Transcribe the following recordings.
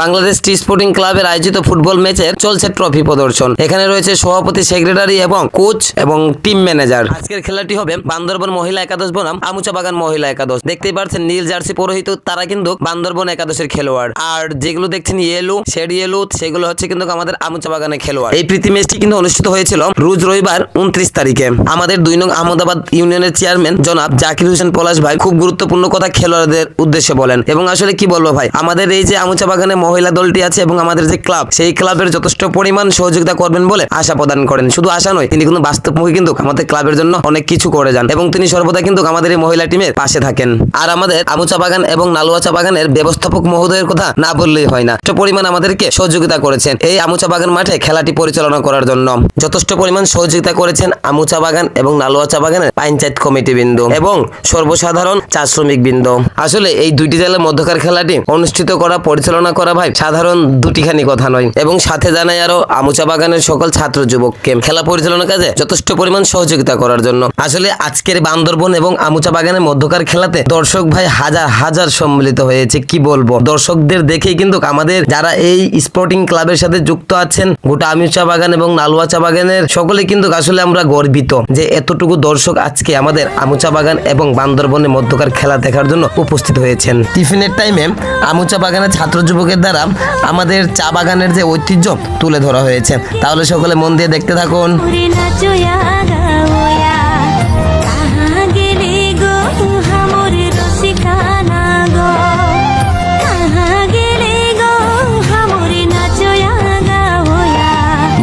বাংলাদেশ টি sporting ক্লাবের আয়োজিত football ম্যাচের চলছে ট্রফি প্রদর্শন। এখানে রয়েছে সভাপতি, সেক্রেটারি এবং কোচ এবং টিম ম্যানেজার। আজকের খেলাটি হবে বান্দরবন মহিলা একাদশ বনাম আমুচা বাগান মহিলা একাদশ। দেখতেই পাচ্ছেন নীল জার্সি পরিহিত তারা কিন্তু বান্দরবন একাদশের খেলোয়াড়, আর যেগুলো দেখছেন ইয়েলো শেড ইয়েলো সেগুলো হচ্ছে কিন্তু আমাদের আমুচা বাগানের খেলোয়াড়। এই প্রীতি ম্যাচটি কিন্তু অনুষ্ঠিত হয়েছিল রোজ রবিবার 29 তারিখে। আমাদের 2 নং আহমদাবাদ ইউনিয়নের চেয়ারম্যান জনাব জাকির হোসেন পলাশ ভাই খুব গুরুত্বপূর্ণ কথা খেলোয়াড়দের উদ্দেশ্যে বলেন, এবং আসলে কি বলবো ভাই, আমাদের এই যে আমুচা বাগানে মহিলা দলটি আছে এবং আমাদের যে ক্লাব, সেই ক্লাবের যথেষ্ট পরিমাণ সহযোগিতা করবেন বলে আশা প্রদান করেন। শুধু আশা নয়, তিনি কিন্তু বাস্তবমুখী কিন্তু আমাদের ক্লাবের জন্য অনেক কিছু করে যান এবং তিনি সর্বদা কিন্তু আমাদের এই মহিলা টিমের পাশে থাকেন। আর আমাদের আমুচা বাগান এবং নালুয়াচা বাগানের ব্যবস্থাপক মহোদয়ের কথা না বললেই হয় না, যথেষ্ট পরিমাণ আমাদেরকে সহযোগিতা করেছেন এই আমুচা বাগান মাঠে খেলাটি পরিচালনা করার জন্য। যথেষ্ট পরিমাণ সহযোগিতা করেছেন আমুচা বাগান এবং নালুয়াচা বাগানের পঞ্চায়েত কমিটি বৃন্দ এবং সর্বসাধারণ চা শ্রমিক বৃন্দ। আসলে এই দুইটি জেলার মধ্যকার খেলাটি অনুষ্ঠিত করা, পরিচালনা করা ভাই সাধারণ দুটিখানি কথা নয়, এবং সাথে জানাই আরো আমুচা বাগানের সকল ছাত্র যুবককে খেলা পরিচালনার কাজে যথেষ্ট পরিমাণ সহযোগিতা করার জন্য। আসলে আজকের বান্দরবন এবং আমুচা বাগানের মধ্যকার খেলাতে দর্শক ভাই হাজার হাজার সম্মিলিত হয়েছে। কি বলবো, দর্শকদের দেখেই কিন্তু আমাদের যারা এই স্পোর্টিং ক্লাবের সাথে যুক্ত আছেন, গোটা আমুচা বাগান এবং নালুয়াচা বাগানের সকলে কিন্তু আসলে আমরা গর্বিত যে এতটুকু দর্শক আজকে আমাদের আমুচা বাগান এবং বান্দরবনের মধ্যকার খেলা দেখার জন্য উপস্থিত হয়েছেন। টিফিনের টাইমে আমুচা বাগানের ছাত্র যুবকের দ্বারা আমাদের চা বাগানের যে ঐতিহ্য তুলে ধরা হয়েছে, তাহলে সকলে মন দিয়ে দেখতে থাকুন।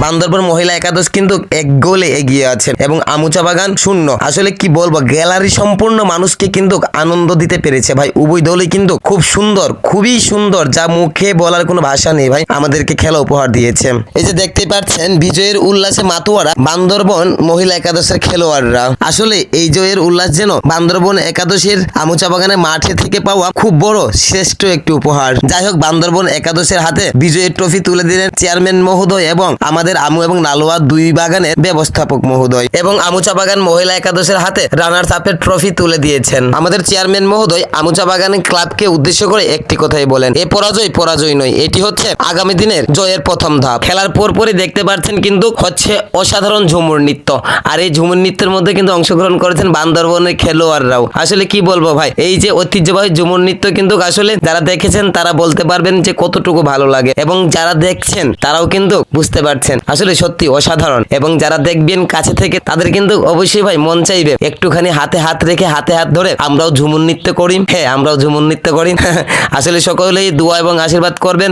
বান্দরবন মহিলা একাদশ কিন্তু 1 গোলে এগিয়ে আছে এবং আমুচা বাগান 0। আসলে কি বলবো, গ্যালারি সম্পূর্ণ মানুষকে কিন্তু আনন্দ দিতে পেরেছে ভাই। উভয় দলই কিন্তু খুব সুন্দর, খুবই সুন্দর, যা মুখে বলার কোনো ভাষা নেই ভাই, আমাদেরকে খেলা উপহার দিয়েছে। এই যে দেখতেই পাচ্ছেন বিজয়ের উল্লাসে মাতোয়ারা বান্দরবন মহিলা একাদশের খেলোয়াড়রা। আসলে এই জয়ের উল্লাস যেন বান্দরবন একাদশের আমুচা বাগানের মাঠে থেকে পাওয়া খুব বড় শ্রেষ্ঠ একটি উপহার। যাই হোক, বান্দরবন একাদশের হাতে বিজয়ের ট্রফি তুলে দিলেন চেয়ারম্যান মহোদয় এবং আমাদের আমু এবং নালুয়া 2 বাগানের ব্যবস্থাপক মহোদয়, এবং আমুচা বাগান মহিলা একাদশের হাতে রানার্স আপের ট্রফি তুলে দিয়েছেন আমাদের চেয়ারম্যান মহোদয়। আমুচা বাগানের ক্লাবকে উদ্দেশ্য করে একটি কথাই বলেন, এ পরাজয় নয়, এটি হচ্ছে আগামী দিনের জয়ের প্রথম ধাপ। খেলার পরপরই দেখতে পাচ্ছেন কিন্তু হচ্ছে অসাধারণ ঝুমুর নৃত্য, আর এই ঝুমুর নৃত্যের মধ্যে কিন্তু অংশগ্রহণ করেছেন বান্দরবনের খেলোয়াড়রাও। আসলে কি বলবো ভাই, এই যে ঐতিহ্যবাহী ঝুমুর নৃত্য কিন্তু আসলে যারা দেখেছেন তারা বলতে পারবেন যে কতটুকু ভালো লাগে, এবং যারা দেখছেন তারাও কিন্তু বুঝতে পারছেন আসলে সত্যি অসাধারণ। এবং যারা দেখবেন কাছে থেকে তাদের কিন্তু অবশ্যই ভাই মন চাইবে একটুখানি হাতে হাত রেখে, হাতে হাত ধরে আমরাও ঝুমুর নৃত্য করি। হ্যাঁ, আমরাও ঝুমুর নৃত্য করি। আসলে সকলেই দোয়া এবং আশীর্বাদ করবেন